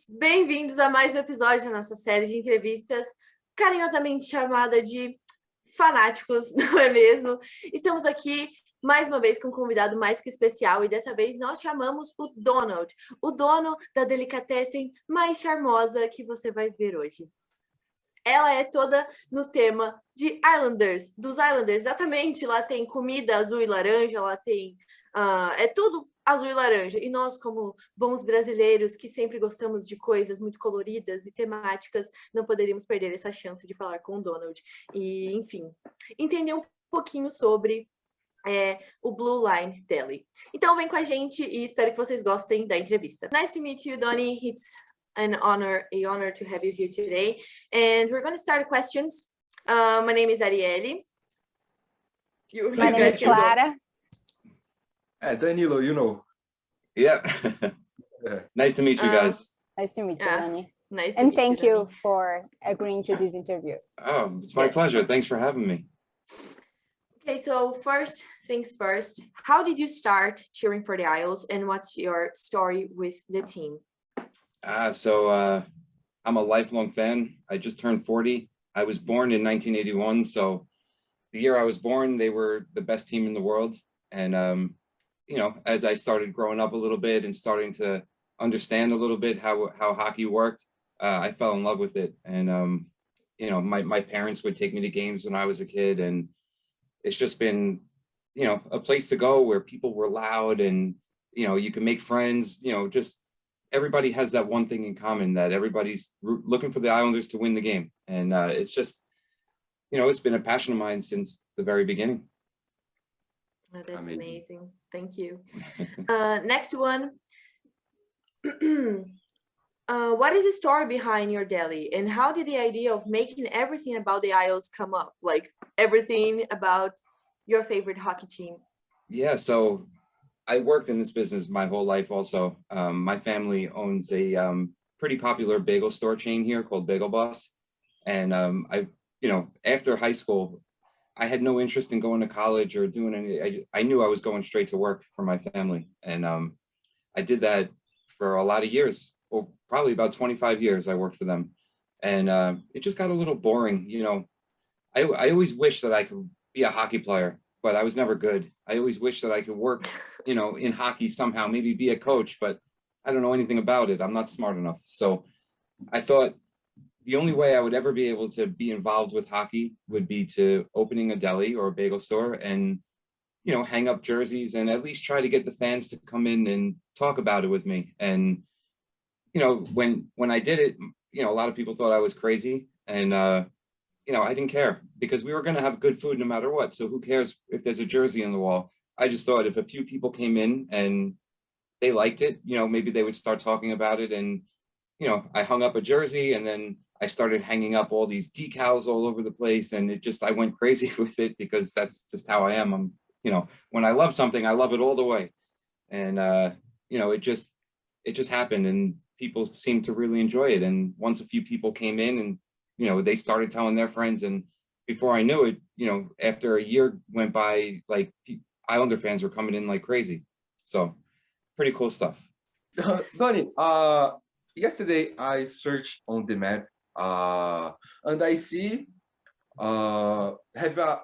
todos bem-vindos a mais um episódio da nossa série de entrevistas, carinhosamente chamada de Fanáticos, não é mesmo? Estamos aqui mais uma vez com um convidado mais que especial e dessa vez nós chamamos o Donald, o dono da delicatessen mais charmosa que você vai ver hoje. Ela é toda no tema de Islanders, dos Islanders, exatamente. Lá tem comida azul e laranja, lá tem... é tudo azul e laranja. E nós, como bons brasileiros, que sempre gostamos de coisas muito coloridas e temáticas, não poderíamos perder essa chance de falar com o Donald. E, enfim, entender um pouquinho sobre o Blue Line Deli. Então, vem com a gente e espero que vocês gostem da entrevista. Nice to meet you, Donnie. It's an honor to have you here today. And we're going to start questions. My name is Arielle. My name is Clara. Danilo, you know. Yeah. Nice to meet you guys. Nice to meet you, Donnie. Nice to And meet you, thank you Donnie. for agreeing to this interview. Oh, it's my pleasure. Thanks for having me. Okay, so first things first, how did you start cheering for the Isles and what's your story with the team? I'm a lifelong fan. I just turned 40. I was born in 1981. So the year I was born, they were the best team in the world. And, as I started growing up a little bit and starting to understand a little bit how hockey worked, I fell in love with it. And, my parents would take me to games when I was a kid. And it's just been, a place to go where people were loud and, you can make friends, just everybody has that one thing in common, that everybody's looking for the Islanders to win the game. And it's just, it's been a passion of mine since the very beginning. Oh, that's amazing. Thank you. Next one. What is the story behind your deli and how did the idea of making everything about the Isles come up? Like everything about your favorite hockey team? Yeah, so I worked in this business my whole life also. My family owns a pretty popular bagel store chain here called Bagel Boss. And after high school, I had no interest in going to college or doing any, I knew I was going straight to work for my family. And I did that for a lot of years, or probably about 25 years I worked for them. And it just got a little boring. I always wished that I could be a hockey player, but I was never good. I always wish that I could work, in hockey somehow, maybe be a coach, but I don't know anything about it. I'm not smart enough. So I thought the only way I would ever be able to be involved with hockey would be to opening a deli or a bagel store and, hang up jerseys and at least try to get the fans to come in and talk about it with me. And, when I did it, a lot of people thought I was crazy and, I didn't care because we were going to have good food no matter what. So who cares if there's a jersey on the wall? I just thought if a few people came in and they liked it, maybe they would start talking about it. And, I hung up a jersey and then I started hanging up all these decals all over the place. And I went crazy with it because that's just how I am. I'm, when I love something, I love it all the way. And, it just happened and people seemed to really enjoy it. And once a few people came in and, they started telling their friends, and before I knew it, after a year went by, like Islander fans were coming in like crazy. So pretty cool stuff. Donnie, yesterday I searched on the map and I see have a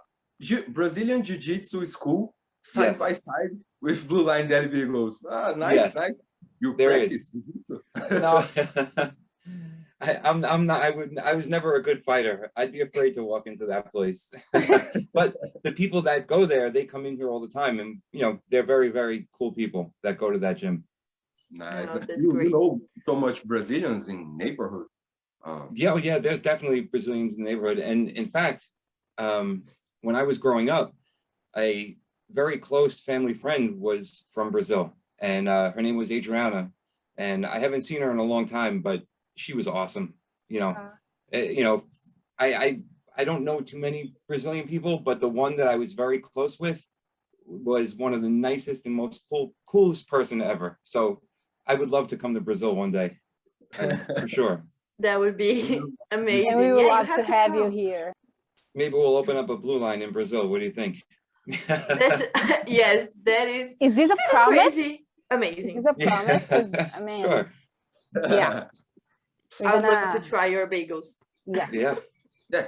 Brazilian Jiu-Jitsu school side by side with Blue Line Deli Bagels. Nice, yes. Nice. You there practice? No. I'm not. I was never a good fighter. I'd be afraid to walk into that place. But the people that go there, they come in here all the time, and they're very, very cool people that go to that gym. Nice. Oh, that's great. You know so much Brazilians in neighborhood. Yeah. There's definitely Brazilians in the neighborhood, and in fact, when I was growing up, a very close family friend was from Brazil, and her name was Adriana, and I haven't seen her in a long time, but she was awesome. I don't know too many Brazilian people, but the one that I was very close with was one of the nicest and most coolest person ever. So I would love to come to Brazil one day, for sure. That would be amazing. And we would love to have you here. Maybe we'll open up a Blue Line in Brazil. What do you think? Yes, that is. Is this a promise? Crazy. Amazing. Is this a promise? Because I mean, Sure. Yeah. I would love to try your bagels. Yeah. Yeah.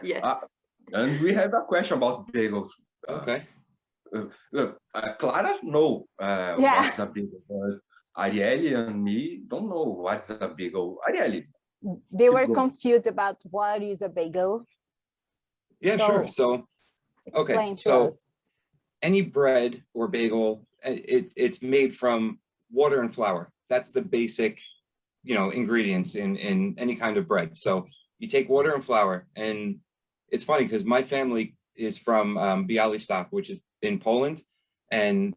Yes. And we have a question about bagels. Okay. Look, Clara know what's a bagel, but Arielle and me don't know what's a bagel. Arielle. They were confused about what is a bagel. Yeah, sure. So, okay. Explain to So us. any bread or bagel, it's made from water and flour. That's the basic, ingredients in any kind of bread. So you take water and flour, and it's funny because my family is from Białystok, which is in Poland, and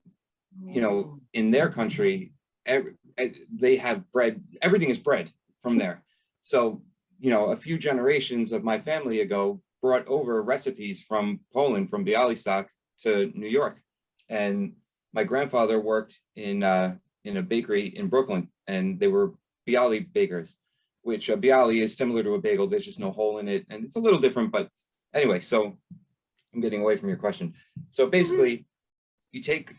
in their country, they have bread. Everything is bread from there. So a few generations of my family ago brought over recipes from Poland, from Białystok to New York, and my grandfather worked in a bakery in Brooklyn, and they were bialy bakers, which a bialy is similar to a bagel. There's just no hole in it, and it's a little different. But anyway, so I'm getting away from your question. So basically, you take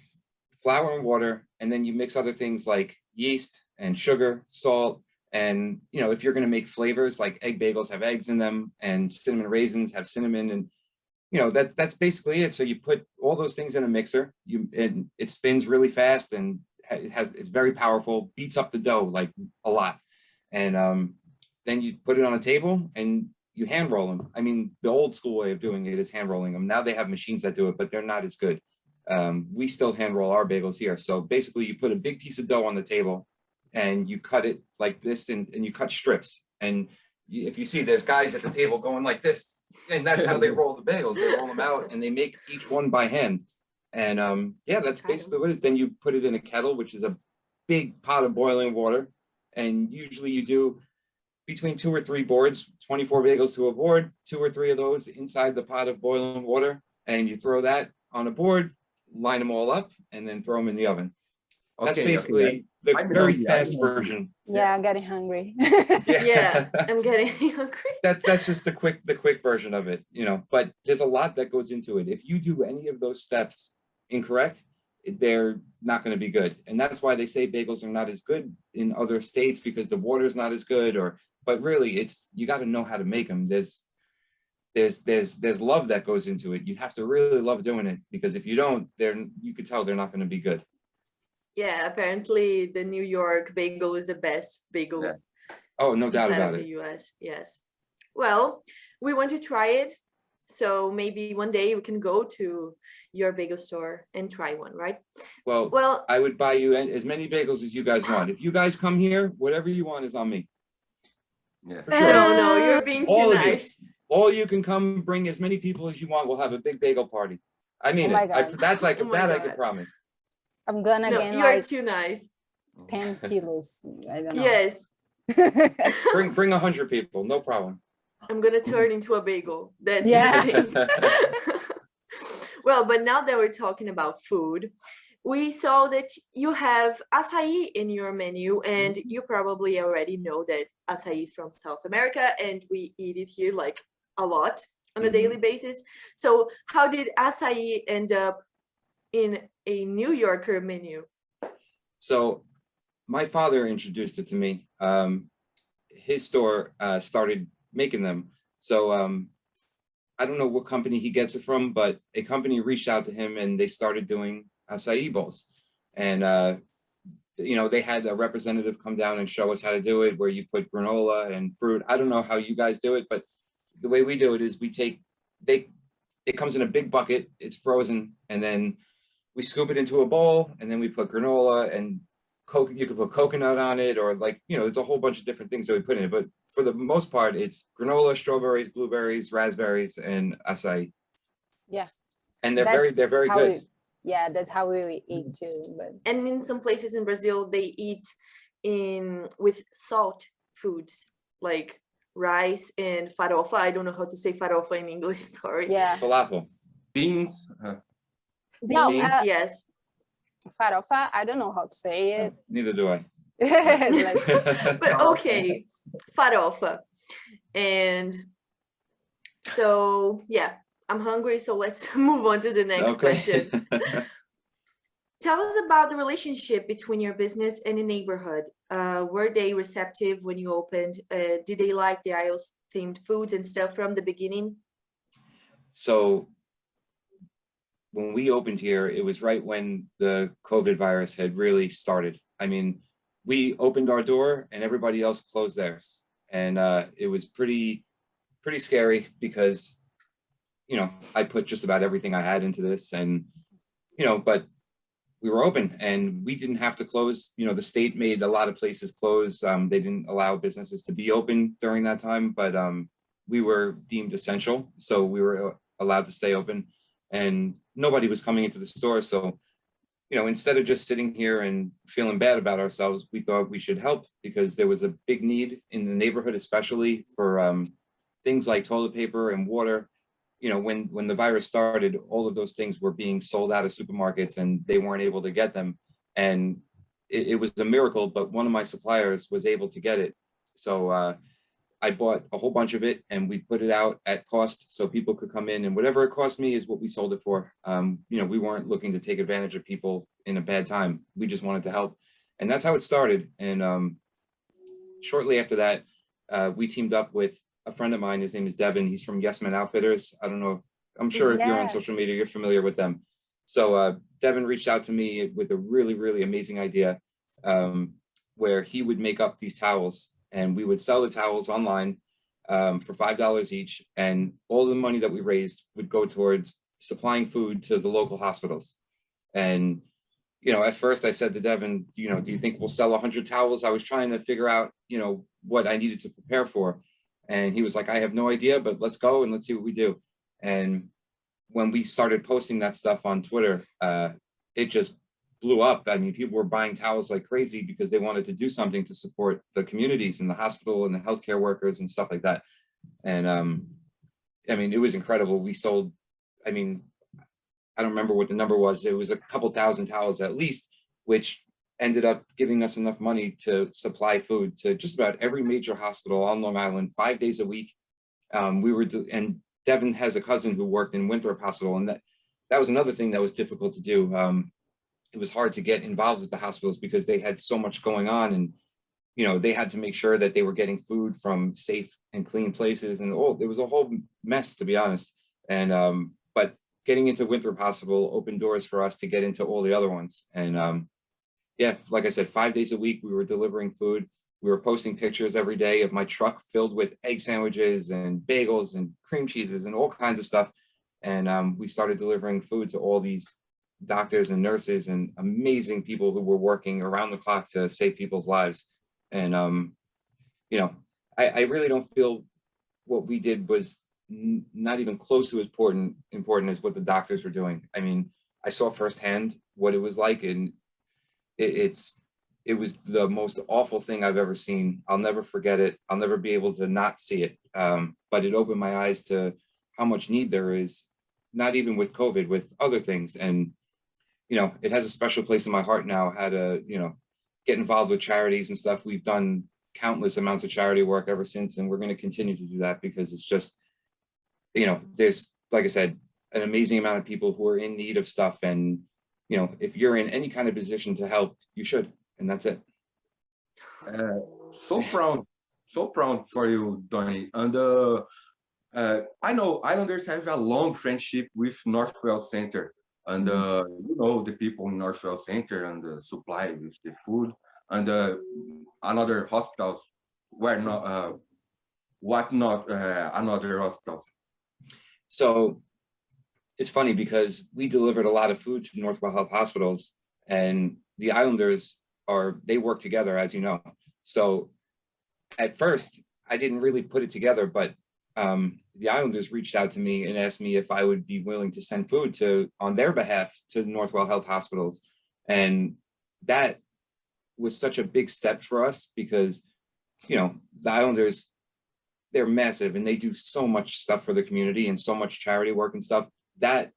flour and water, and then you mix other things like yeast and sugar, salt, and if you're going to make flavors, like egg bagels have eggs in them, and cinnamon raisins have cinnamon, and that's basically it. So you put all those things in a mixer, and it spins really fast, and it's very powerful, beats up the dough like a lot, and then you put it on a table and you hand roll them. I mean, the old school way of doing it is hand rolling them. Now they have machines that do it, but they're not as good. We still hand roll our bagels here. So basically you put a big piece of dough on the table and you cut it like this, and you cut strips. And if you see, there's guys at the table going like this, and that's how they roll the bagels. They roll them out and they make each one by hand. And that's basically what it is. Then you put it in a kettle, which is a big pot of boiling water. And usually you do between 2 or 3 boards, 24 bagels to a board, 2 or 3 of those inside the pot of boiling water. And you throw that on a board, line them all up, and then throw them in the oven. That's basically the very fast version. Yeah, I'm getting hungry. Yeah, I'm getting hungry. That's just the quick version of it, but there's a lot that goes into it. If you do any of those steps incorrect, they're not going to be good. And that's why they say bagels are not as good in other states, because the water's not as good, but really you got to know how to make them. There's love that goes into it. You have to really love doing it, because if you don't, you could tell they're not going to be good. Yeah, apparently the New York bagel is the best bagel. Yeah. Oh, no doubt about it. The US, yes. Well, we want to try it, so maybe one day we can go to your bagel store and try one, right? Well, I would buy you as many bagels as you guys want. If you guys come here, whatever you want is on me. Yeah, for sure. No, you're being too nice. All you can come, bring as many people as you want. We'll have a big bagel party. I mean, that's like that I can promise. I'm gonna gain you're too nice. 10 kilos. I don't know. Yes. bring 100 people, no problem. I'm gonna turn into a bagel. That's the thing. Well, but now that we're talking about food, we saw that you have acai in your menu, and you probably already know that acai is from South America, and we eat it here like a lot on a daily basis. So how did acai end up in a New Yorker menu? So my father introduced it to me. His store started making them. So I don't know what company he gets it from, but a company reached out to him and they started doing acai bowls. And they had a representative come down and show us how to do it, where you put granola and fruit. I don't know how you guys do it, but the way we do it is it comes in a big bucket, it's frozen, and then we scoop it into a bowl, and then we put granola and you could put coconut on it, or there's a whole bunch of different things that we put in it. But for the most part, it's granola, strawberries, blueberries, raspberries, and acai. Yeah. And they're very good. That's how we eat too. But and in some places in Brazil, they eat with salt foods like rice and farofa. I don't know how to say farofa in English. Sorry. Yeah. Falafel. Beans. Beans, yes. Farofa, I don't know how to say it. Neither do I. But okay, farofa. And so, yeah, I'm hungry, so let's move on to the next question. Tell us about the relationship between your business and the neighborhood. Were they receptive when you opened? Did they like the IELTS themed foods and stuff from the beginning? So when we opened here, it was right when the COVID virus had really started. I mean, we opened our door and everybody else closed theirs. And it was pretty scary because, you know, I put just about everything I had into this, and, you know, but we were open and we didn't have to close. You know, the state made a lot of places close. They didn't allow businesses to be open during that time, but we were deemed essential. So we were allowed to stay open and nobody was coming into the store. So, you know, instead of just sitting here and feeling bad about ourselves, we thought we should help because there was a big need in the neighborhood, especially for things like toilet paper and water. You know, when the virus started, all of those things were being sold out of supermarkets and they weren't able to get them. And it was a miracle, but one of my suppliers was able to get it. So I bought a whole bunch of it and we put it out at cost so people could come in, and whatever it cost me is what we sold it for. You know, we weren't looking to take advantage of people in a bad time. We just wanted to help. And that's how it started. And shortly after that, we teamed up with a friend of mine. His name is Devin. He's from Yes Men Outfitters. I don't know. I'm sure if you're on social media, you're familiar with them. So Devin reached out to me with a really amazing idea where he would make up these towels and we would sell the towels online for $5 each. And all the money that we raised would go towards supplying food to the local hospitals. And, you know, at first I said to Devin, you know, do you think we'll sell 100 towels? I was trying to figure out, you know, what I needed to prepare for. And he was like, I have no idea, but let's go and let's see what we do. And when we started posting that stuff on Twitter, it just blew up. I mean, people were buying towels like crazy because they wanted to do something to support the communities and the hospital and the healthcare workers and stuff like that. And I mean, it was incredible. We sold, I mean, I don't remember what the number was. It was a couple thousand towels at least, which ended up giving us enough money to supply food to just about every major hospital on Long Island, 5 days a week. And Devin has a cousin who worked in Winthrop Hospital, and that was another thing that was difficult to do. It was hard to get involved with the hospitals because they had so much going on, and you know, they had to make sure that they were getting food from safe and clean places, and it was a whole mess, to be honest. And but getting into Winthrop Hospital opened doors for us to get into all the other ones. And yeah, like I said, 5 days a week we were delivering food. We were posting pictures every day of my truck filled with egg sandwiches and bagels and cream cheeses and all kinds of stuff. And we started delivering food to all these doctors and nurses and amazing people who were working around the clock to save people's lives. And you know, I really don't feel what we did was not even close to as important as what the doctors were doing. I mean, I saw firsthand what it was like, and it was the most awful thing I've ever seen. I'll never forget it. I'll never be able to not see it. But it opened my eyes to how much need there is, not even with COVID, with other things. And, you know, it has a special place in my heart now, how to, you know, get involved with charities and stuff. We've done countless amounts of charity work ever since, and we're going to continue to do that because it's just, you know, there's, like I said, an amazing amount of people who are in need of stuff. And, you know, if you're in any kind of position to help, you should. And that's it. So proud for you, Donny. And I know Islanders have a long friendship with Northwell Center. And you know, the people in Northwell Center and the supply with the food. And another hospitals were not, another hospitals. So it's funny because we delivered a lot of food to Northwell Health Hospitals, and the Islanders they work together, as you know. So at first I didn't really put it together, but the Islanders reached out to me and asked me if I would be willing to send food on their behalf to Northwell Health Hospitals. And that was such a big step for us because, you know, the Islanders, they're massive and they do so much stuff for the community and so much charity work and stuff. That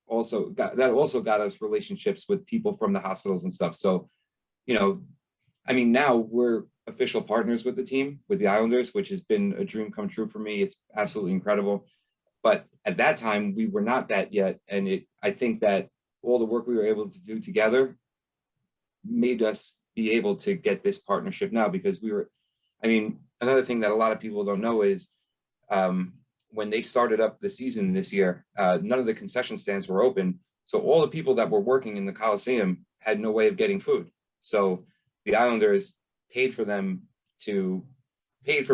also got us relationships with people from the hospitals and stuff. So, you know, I mean, now we're official partners with the team, with the Islanders, which has been a dream come true for me. It's absolutely incredible. But at that time, we were not that yet. And I think that all the work we were able to do together made us be able to get this partnership now, because another thing that a lot of people don't know is when they started up the season this year, none of the concession stands were open. So all the people that were working in the Coliseum had no way of getting food. So the Islanders paid for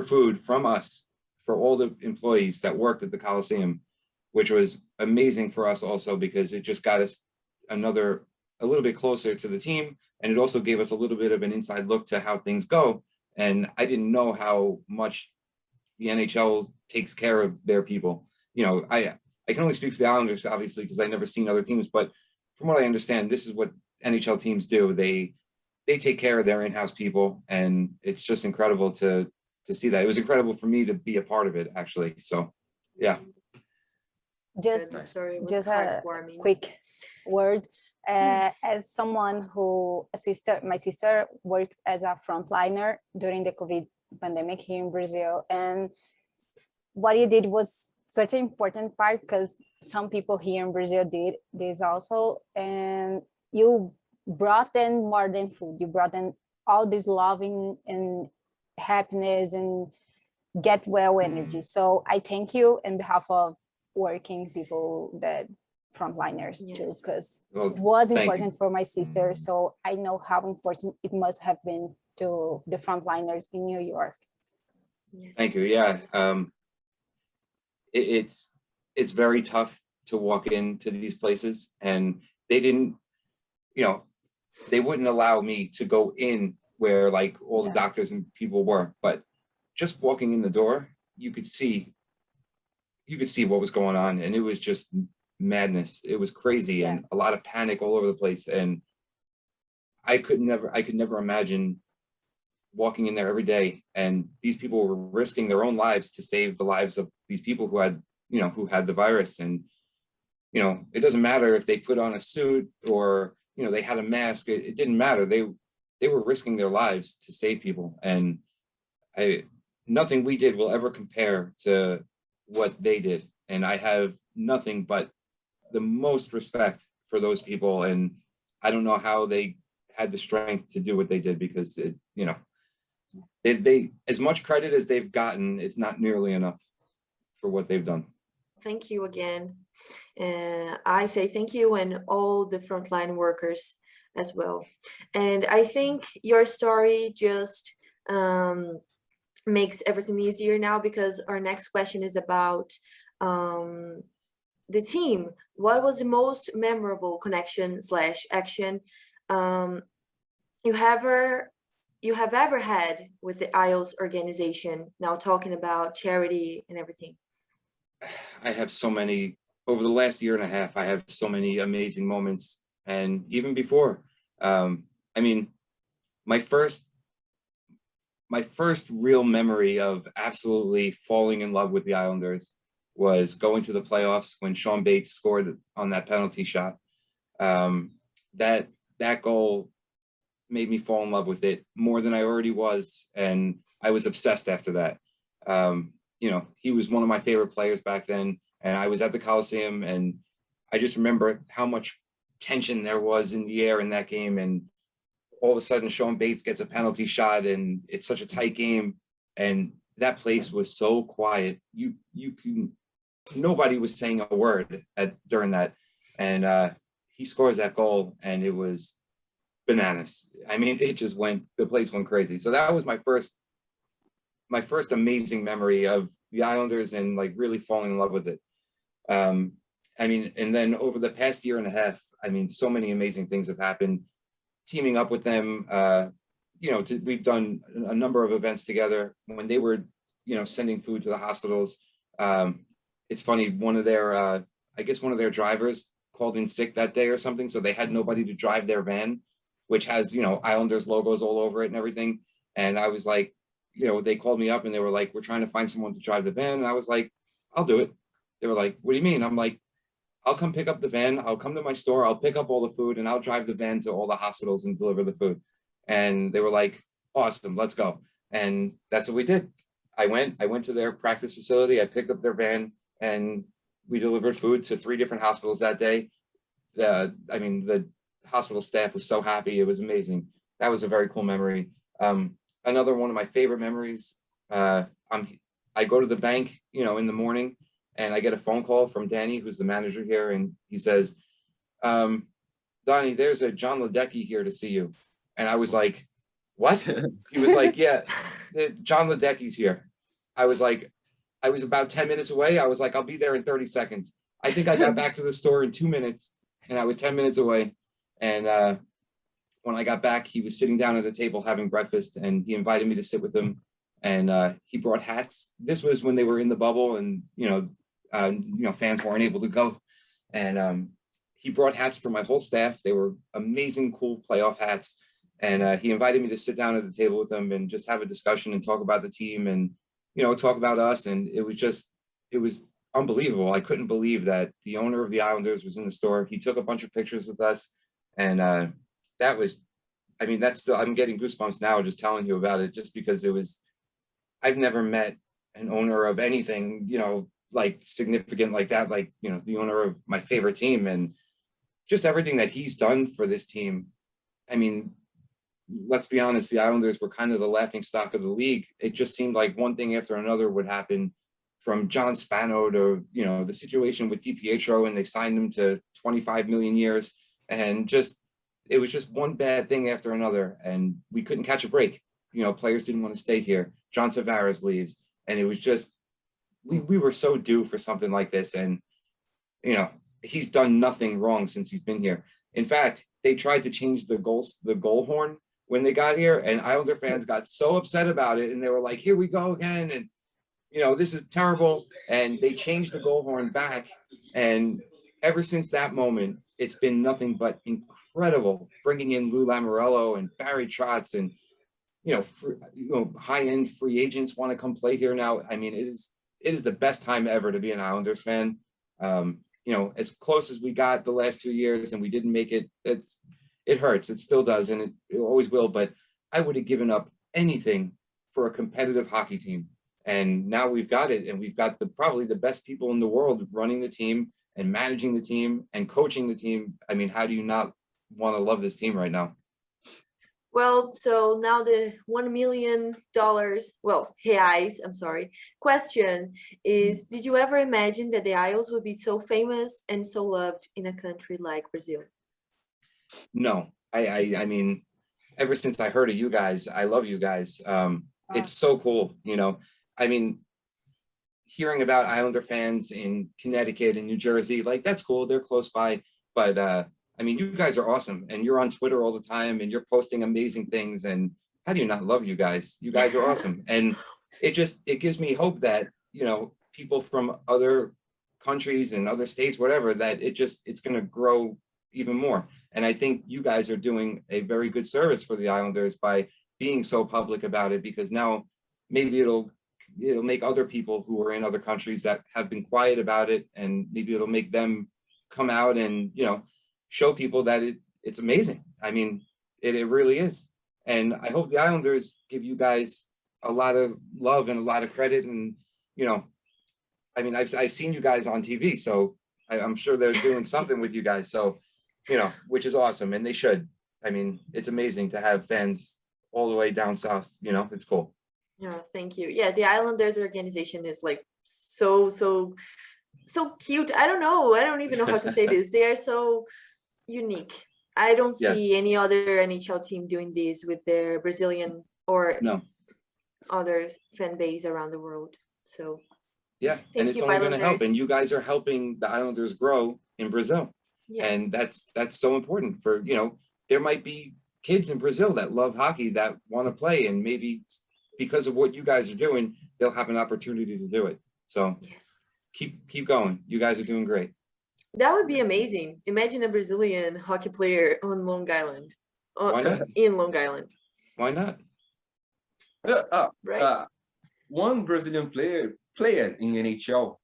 food from us for all the employees that worked at the Coliseum, which was amazing for us also, because it just got us a little bit closer to the team. And it also gave us a little bit of an inside look to how things go. And I didn't know how much the NHL takes care of their people. I can only speak for the Islanders, obviously, because I've never seen other teams. But from what I understand, this is what NHL teams do. They take care of their in-house people, and it's just incredible to see that. It was incredible for me to be a part of it, actually. So, yeah. Just a quick word. As someone my sister worked as a frontliner during the COVID pandemic here in Brazil, and what you did was such an important part, because some people here in Brazil did this also, and you brought in more than food. You brought in all this loving and happiness and get well energy. So I thank you on behalf of working people, that frontliners too, because it was important for my sister. So I know how important it must have been to the frontliners in New York. Yes. Thank you. Yeah. It's very tough to walk into these places, and they didn't, they wouldn't allow me to go in where like all the doctors and people were, but just walking in the door, you could see what was going on, and it was just madness. It was crazy and a lot of panic all over the place. And I could never imagine walking in there every day, and these people were risking their own lives to save the lives of these people who had the virus. And it doesn't matter if they put on a suit or they had a mask. It didn't matter. They were risking their lives to save people, and nothing we did will ever compare to what they did. And I have nothing but the most respect for those people, and I don't know how they had the strength to do what they did, because they as much credit as they've gotten, it's not nearly enough for what they've done. Thank you again. I say thank you, and all the frontline workers as well. And I think your story just makes everything easier now, because our next question is about the team. What was the most memorable connection / action you have ever had with the IOS organization, now talking about charity and everything? I have so many. Over the last year and a half, I have so many amazing moments. And even before, my first real memory of absolutely falling in love with the Islanders was going to the playoffs when Sean Bates scored on that penalty shot. That goal made me fall in love with it more than I already was, and I was obsessed after that. He was one of my favorite players back then, and I was at the Coliseum, and I just remember how much tension there was in the air in that game. And all of a sudden, Sean Bates gets a penalty shot, and it's such a tight game, and that place was so quiet. Nobody was saying a word during that, and he scores that goal, and it was bananas. The place went crazy. So that was my first amazing memory of the Islanders, and like really falling in love with it. And then over the past year and a half, so many amazing things have happened. Teaming up with them, we've done a number of events together. When they were, sending food to the hospitals, it's funny, one of their drivers called in sick that day or something, so they had nobody to drive their van, which has, Islanders logos all over it and everything. And I was like, they called me up and they were like, we're trying to find someone to drive the van. And I was like, I'll do it. They were like, what do you mean? I'm like, I'll come pick up the van. I'll come to my store. I'll pick up all the food, and I'll drive the van to all the hospitals and deliver the food. And they were like, awesome, let's go. And that's what we did. I went to their practice facility. I picked up their van, and we delivered food to 3 different hospitals that day. I mean, the hospital staff was so happy. It was amazing. That was a very cool memory. Another one of my favorite memories, I go to the bank, you know, in the morning, and I get a phone call from Danny, who's the manager here, and he says, Donnie, there's a John Ledecky here to see you. And I was like, what? He was like, yeah, John Ledecky's here. I was like, I was about 10 minutes away. I was like, I'll be there in 30 seconds. I think I got back to the store in 2 minutes, and I was 10 minutes away. And when I got back, he was sitting down at a table having breakfast, and he invited me to sit with him. And he brought hats. This was when they were in the bubble, and you know, fans weren't able to go. And he brought hats for my whole staff. They were amazing, cool playoff hats. And he invited me to sit down at the table with him and just have a discussion and talk about the team and, you know, talk about us. And it was unbelievable. I couldn't believe that the owner of the Islanders was in the store. He took a bunch of pictures with us. And that was, I mean, that's still, I'm getting goosebumps now just telling you about it, just because it was, I've never met an owner of anything, you know, like significant like that, like, you know, the owner of my favorite team, and just everything that he's done for this team. I mean, let's be honest, the Islanders were kind of the laughing stock of the league. It just seemed like one thing after another would happen, from John Spano to, you know, the situation with DiPietro, and they signed him to 25 million years. And just, it was just one bad thing after another. And we couldn't catch a break. You know, players didn't want to stay here. John Tavares leaves. And it was just, we were so due for something like this. And, you know, he's done nothing wrong since he's been here. In fact, they tried to change the goal horn when they got here, and Islander fans got so upset about it. And they were like, here we go again. And, you know, this is terrible. And they changed the goal horn back. And ever since that moment, it's been nothing but incredible, bringing in Lou Lamoriello and Barry Trotz, and, you know, high-end free agents want to come play here now. I mean, it is the best time ever to be an Islanders fan. You know, as close as we got the last 2 years and we didn't make it, it hurts. It still does, and it always will. But I would have given up anything for a competitive hockey team. And now we've got it, and we've got probably the best people in the world running the team and managing the team and coaching the team. I mean, how do you not want to love this team right now? Well, so now the $1 million, well, reais, I'm sorry, question is, did you ever imagine that the Isles would be so famous and so loved in a country like Brazil? No, I mean, ever since I heard of you guys, I love you guys. It's so cool, you know. I mean, hearing about Islander fans in Connecticut and New Jersey, like, that's cool. They're close by. But I mean, you guys are awesome, and you're on Twitter all the time, and you're posting amazing things. And how do you not love you guys? You guys are awesome. And it gives me hope that, you know, people from other countries and other states, whatever, that it's going to grow even more. And I think you guys are doing a very good service for the Islanders by being so public about it, because now maybe it'll make other people who are in other countries that have been quiet about it, and maybe it'll make them come out and, you know, show people that it's amazing. I mean, it really is. And I hope the Islanders give you guys a lot of love and a lot of credit. And, you know, I mean, I've seen you guys on TV, so I'm sure they're doing something with you guys. So, you know, which is awesome, and they should. I mean, it's amazing to have fans all the way down south. You know, it's cool. Yeah, thank you. Yeah, the Islanders organization is like so cute. I don't even know how to say this. They are so unique. I don't see any other NHL team doing this with their Brazilian or other fan base around the world. So yeah, and it's only going to help. And you guys are helping the Islanders grow in Brazil. Yes. And that's so important for, you know, there might be kids in Brazil that love hockey that want to play, and maybe because of what you guys are doing, they'll have an opportunity to do it. So keep going. You guys are doing great. That would be amazing. Imagine a Brazilian hockey player on Long Island. Why not? In Long Island. Why not? Right. One Brazilian player played in NHL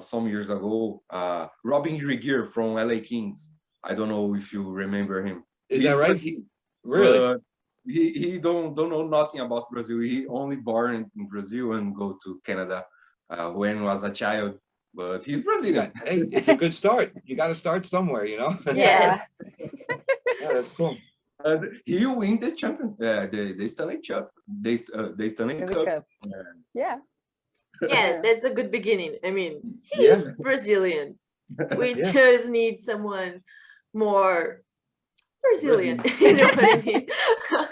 some years ago, Robin Regier from LA Kings. I don't know if you remember him. Is that right? Really? He don't know nothing about Brazil. He only born in Brazil and go to Canada when was a child. but he's Brazilian. Hey, it's a good start. You got to start somewhere, you know? Yeah. Yeah, that's cool. And he will win the champion, the Stanley Cup. The Stanley Cup. Yeah. Yeah, that's a good beginning. I mean, he's Yeah. Brazilian. We Yeah. just need someone more Brazilian. You know what I mean?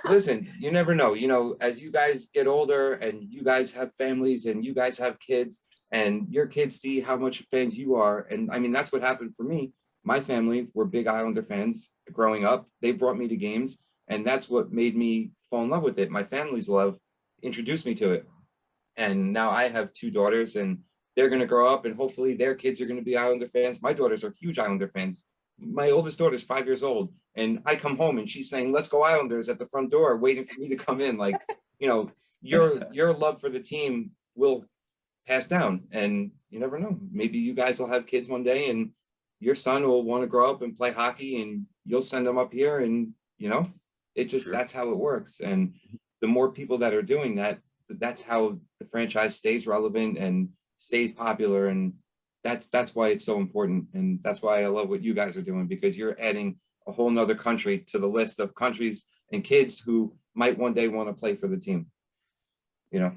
Listen, you never know. You know, as you guys get older and you guys have families and you guys have kids and your kids see how much fans you are. And I mean, that's what happened for me. My family were big Islander fans growing up. They brought me to games, and that's what made me fall in love with it. My family's love introduced me to it. And now I have 2 daughters, and they're going to grow up, and hopefully their kids are going to be Islander fans. My daughters are huge Islander fans. My oldest daughter's 5 years old, and I come home and she's saying, "Let's go Islanders," at the front door, waiting for me to come in. Like, you know, your love for the team will pass down, and you never know. Maybe you guys will have kids one day, and your son will want to grow up and play hockey, and you'll send them up here, and you know, it just Sure. That's how it works. And the more people that are doing that, that's how the franchise stays relevant and stays popular. And that's why it's so important. And that's why I love what you guys are doing, because you're adding a whole nother country to the list of countries and kids who might one day want to play for the team. You know?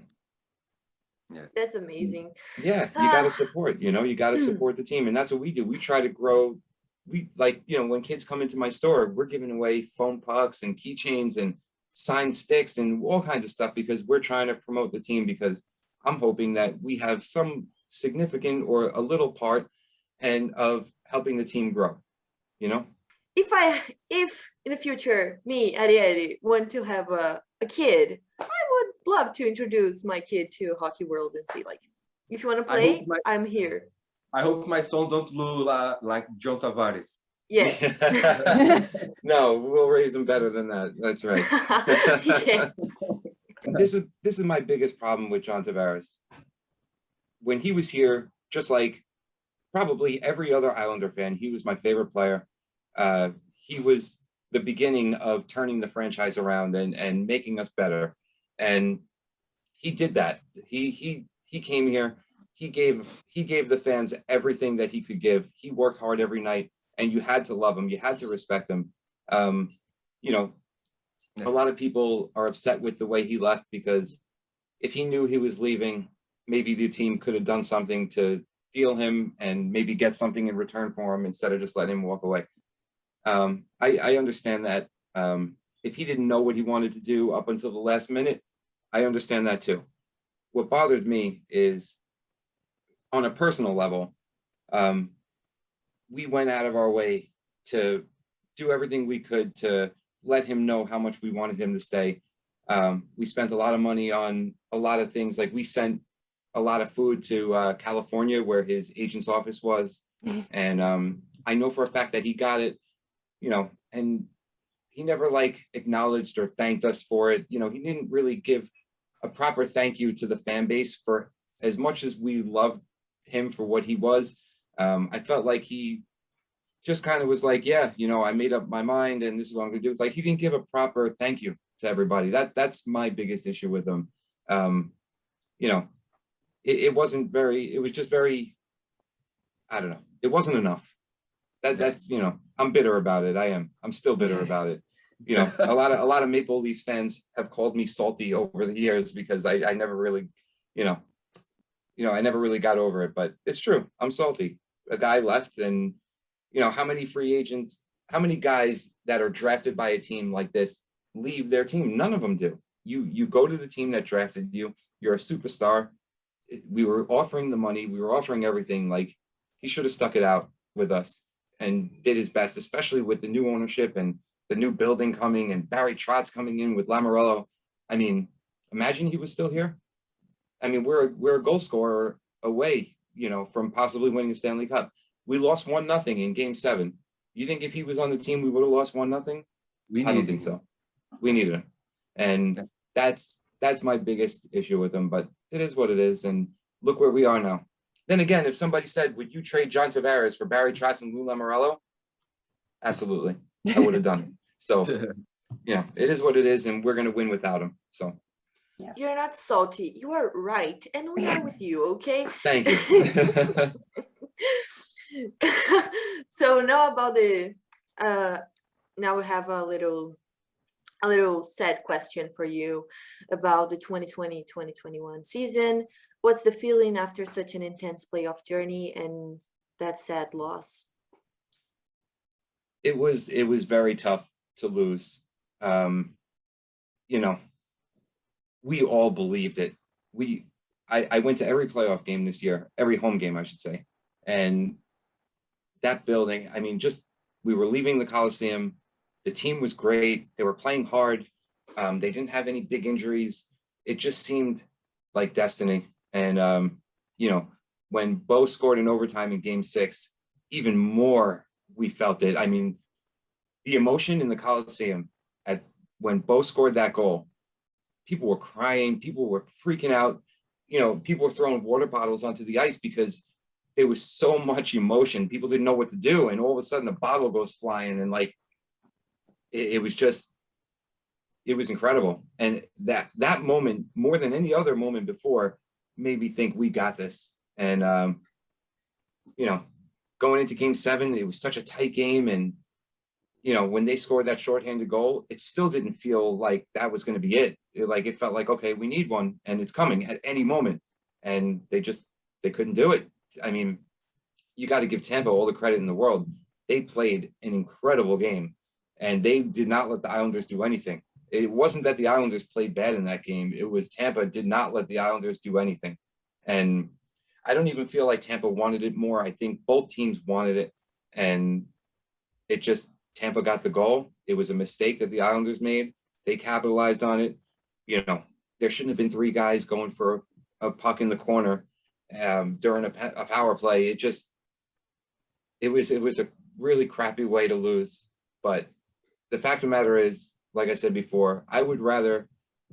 Yeah. That's amazing. Yeah, you got to support, you know, you got to support the team. And that's what we do. We try to grow. We like, you know, when kids come into my store, we're giving away foam pucks and keychains and signed sticks and all kinds of stuff, because we're trying to promote the team, because I'm hoping that we have some significant or a little part and of helping the team grow, you know? If in the future, me, Ariel, want to have a kid, I would love to introduce my kid to hockey world and see, like, if you want to play, I'm here. I hope my son don't look like John Tavares. Yes. No, we'll raise them better than that. That's right. Yes. This is my biggest problem with John Tavares. When he was here, just like probably every other Islander fan, he was my favorite player. He was the beginning of turning the franchise around and making us better. And he did that. He came here. He gave the fans everything that he could give. He worked hard every night, and you had to love him. You had to respect him. You know, a lot of people are upset with the way he left, because if he knew he was leaving, maybe the team could have done something to deal him and maybe get something in return for him instead of just letting him walk away. I understand that. If he didn't know what he wanted to do up until the last minute, I understand that too. What bothered me is, on a personal level, we went out of our way to do everything we could to let him know how much we wanted him to stay. We spent a lot of money on a lot of things. Like, we sent a lot of food to California, where his agent's office was. And I know for a fact that he got it, you know, and he never like acknowledged or thanked us for it. You know, he didn't really give a proper thank you to the fan base for as much as we loved him for what he was. I felt like he just kind of was like, yeah, you know, I made up my mind and this is what I'm gonna do. Like, he didn't give a proper thank you to everybody. That's my biggest issue with him. You know, it wasn't very, it was just very, I don't know. It wasn't enough. That's, you know, I'm bitter about it. I'm still bitter about it. You know, a lot of Maple Leafs fans have called me salty over the years, because I never really, you know, I never really got over it, but it's true. I'm salty. A guy left, and, you know, how many free agents, how many guys that are drafted by a team like this leave their team? None of them do. You go to the team that drafted you. You're a superstar. We were offering the money. We were offering everything. Like, he should have stuck it out with us and did his best, especially with the new ownership and the new building coming and Barry Trotz coming in with Lamoriello. I mean, imagine he was still here. I mean, we're a goal scorer away, you know, from possibly winning the Stanley Cup. We lost 1-0 in Game 7. You think if he was on the team, we would have lost 1-0? I don't think so. We needed him, and that's my biggest issue with him. But it is what it is, and look where we are now. Then again, if somebody said, "Would you trade John Tavares for Barry Trotz and Lou Lamoriello?" Absolutely, I would have done it. So, yeah, it is what it is, and we're gonna win without him. So. Yeah. You're not salty. You are right. And we are with you, okay? Thank you. So now about the now we have a little sad question for you about the 2020-2021 season. What's the feeling after such an intense playoff journey and that sad loss? It was very tough to lose. You know, we all believed it. I went to every playoff game this year, every home game, I should say. And that building, I mean, just, we were leaving the Coliseum. The team was great. They were playing hard. They didn't have any big injuries. It just seemed like destiny. And, you know, when Bo scored in overtime in game 6, even more we felt it. I mean, the emotion in the Coliseum when Bo scored that goal, people were crying, people were freaking out. You know, people were throwing water bottles onto the ice because there was so much emotion. People didn't know what to do. And all of a sudden a bottle goes flying, and like, it was just, it was incredible. And that moment, more than any other moment before, made me think we got this. And, you know, going into game 7, it was such a tight game. And, you know, when they scored that shorthanded goal, it still didn't feel like that was going to be it. It felt like, okay, we need one and it's coming at any moment. And they couldn't do it. I mean, you got to give Tampa all the credit in the world. They played an incredible game and they did not let the Islanders do anything. It wasn't that the Islanders played bad in that game. It was Tampa did not let the Islanders do anything. And I don't even feel like Tampa wanted it more. I think both teams wanted it. And it just, Tampa got the goal. It was a mistake that the Islanders made. They capitalized on it. You know, there shouldn't have been 3 guys going for a puck in the corner during a power play. It was a really crappy way to lose. But the fact of the matter is, like I said before, I would rather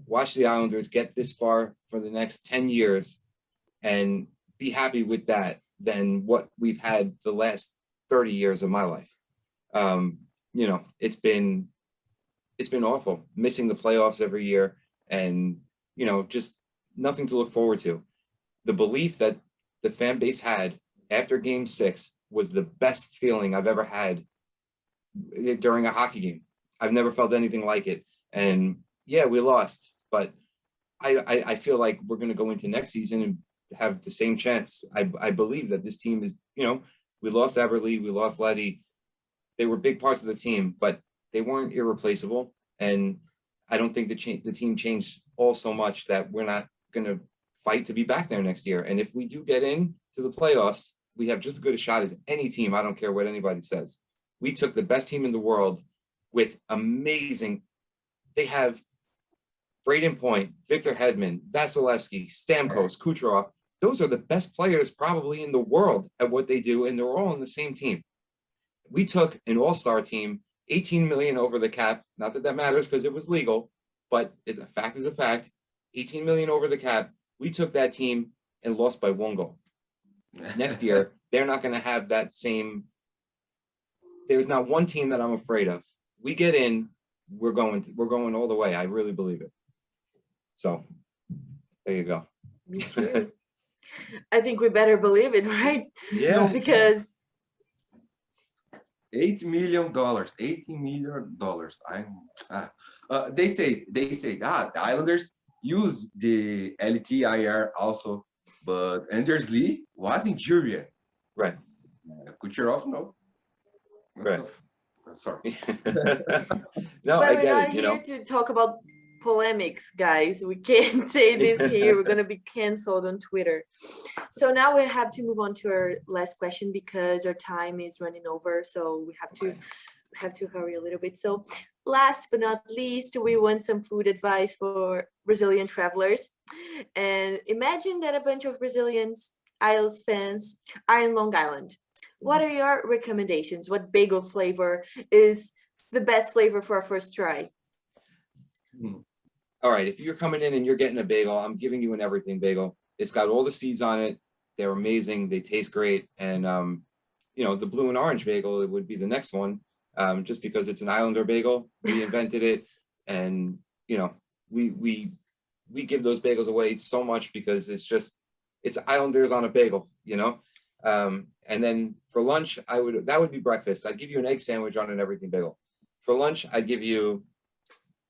watch the Islanders get this far for the next 10 years and be happy with that than what we've had the last 30 years of my life. You know, it's been awful, missing the playoffs every year and, you know, just nothing to look forward to. The belief that the fan base had after game 6 was the best feeling I've ever had during a hockey game. I've never felt anything like it. And yeah, we lost, but I feel like we're going to go into next season and have the same chance. I believe that this team is, you know, we lost Everly, we lost Letty. They were big parts of the team, but they weren't irreplaceable. And I don't think the team changed all so much that we're not going to fight to be back there next year. And if we do get into the playoffs, we have just as good a shot as any team. I don't care what anybody says. We took the best team in the world with amazing, they have Braden Point, Victor Hedman, Vasilevsky, Stamkos, Kucherov. Those are the best players probably in the world at what they do, and they're all on the same team. We took an all-star team, 18 million over the cap. Not that that matters because it was legal, but a fact is a fact. 18 million over the cap. We took that team and lost by 1 goal. Next year, they're not going to have that same. There's not one team that I'm afraid of. We get in, we're going all the way. I really believe it. So there you go. Me too. I think we better believe it, right? Yeah. Because $8 million, $18 million. They say the Islanders use the LTIR also, but Anders Lee was injured. Right. Kucherov, no. Right. Sorry. No, but I we're get not it. You here know, to talk about polemics, guys. We can't say this here. We're going to be canceled on Twitter. So now we have to move on to our last question because our time is running over. So we have to hurry a little bit. So last but not least, we want some food advice for Brazilian travelers. And imagine that a bunch of Brazilians, Isles fans are in Long Island. What are your recommendations? What bagel flavor is the best flavor for our first try? All right, if you're coming in and you're getting a bagel, I'm giving you an everything bagel. It's got all the seeds on it. They're amazing. They taste great. And, you know, the blue and orange bagel, it would be the next one, just because it's an Islander bagel. We invented it. And, you know, we give those bagels away so much because it's Islanders on a bagel, you know? And then for lunch, that would be breakfast. I'd give you an egg sandwich on an everything bagel. For lunch, I'd give you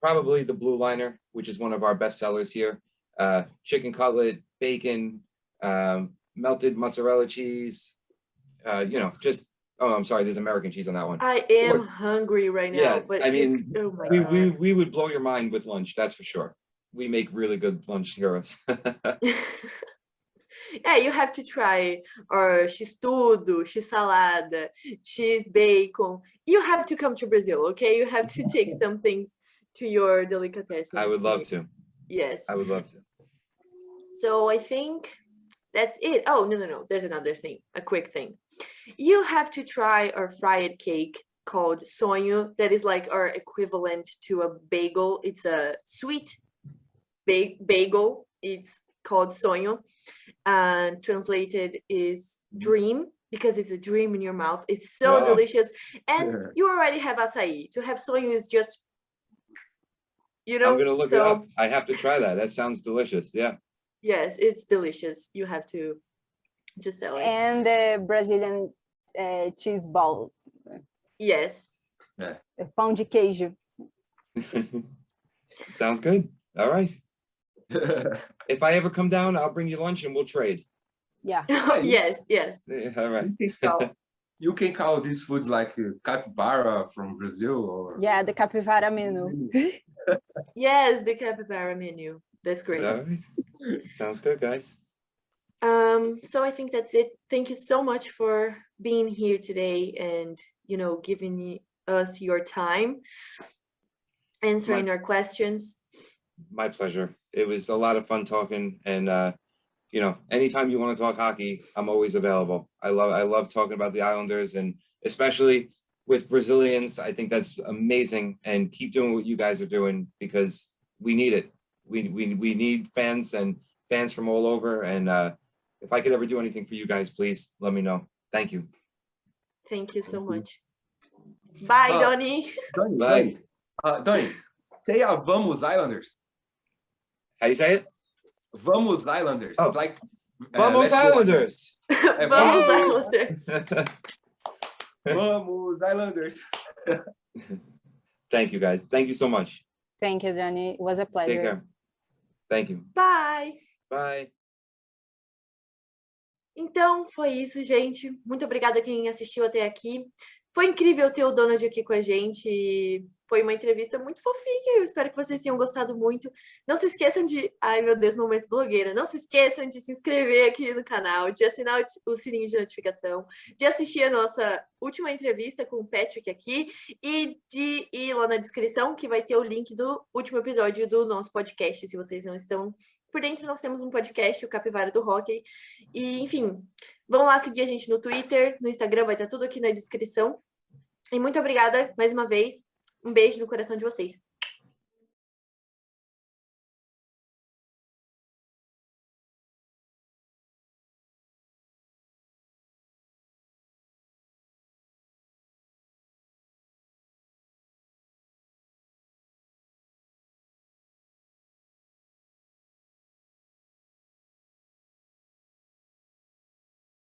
probably the Blue Liner, which is one of our best sellers here. Chicken cutlet, bacon, melted mozzarella cheese, just, oh, I'm sorry, there's American cheese on that one. I am hungry right now. Yeah, but I mean, oh my God. we would blow your mind with lunch, that's for sure. We make really good lunch heroes. Yeah, you have to try our x-tudo, x-salada, x-bacon. You have to come to Brazil, okay? You have to take some things to your delicatessen. I would love to. Yes. I would love to. So I think that's it. Oh, no. There's another thing, a quick thing. You have to try our fried cake called sonho. That is like our equivalent to a bagel. It's a sweet bagel. It's called sonho. And translated is dream, because it's a dream in your mouth. It's so delicious. And you already have açaí. To have sonho is just, I'm going to look it up. I have to try that. That sounds delicious. Yeah. Yes, it's delicious. You have to just sell it. And the Brazilian cheese balls. Yes. Yeah. Pão de queijo. Sounds good. All right. If I ever come down, I'll bring you lunch and we'll trade. Yeah. Yes. Yeah, all right. You can call these foods like capybara from Brazil, or Yeah, the capivara menu. Yes, the capybara menu. That's great. All right. Sounds good, guys. So I think that's it. Thank you so much for being here today and, giving us your time, answering our questions. My pleasure. It was a lot of fun talking, and anytime you want to talk hockey, I'm always available. I love talking about the Islanders, and especially with Brazilians. I think that's amazing, and keep doing what you guys are doing, because we need it. We need fans and fans from all over, and if I could ever do anything for you guys, please let me know. Thank you. Thank you so much. Bye, Donnie. Bye. Donnie, say Vamos Islanders. How you say it? Vamos Islanders. Oh. It's like Vamos Islanders. Vamos Islanders. Vamos Islanders. Thank you, guys. Thank you so much. Thank you, Johnny. It was a pleasure. Take care. Thank you. Bye. Bye. Então, foi isso, gente. Muito obrigada a quem assistiu até aqui. Foi incrível ter o Donald aqui com a gente. Foi uma entrevista muito fofinha. Eu espero que vocês tenham gostado muito. Não se esqueçam de... Ai, meu Deus, momento blogueira. Não se esqueçam de se inscrever aqui no canal, de assinar o sininho de notificação, de assistir a nossa última entrevista com o Patrick aqui e de ir lá na descrição, que vai ter o link do último episódio do nosso podcast. Se vocês não estão por dentro, nós temos um podcast, o Capivara do Hóquei. E, enfim, vão lá seguir a gente no Twitter, no Instagram, vai estar tudo aqui na descrição. E muito obrigada, mais uma vez. Um beijo no coração de vocês.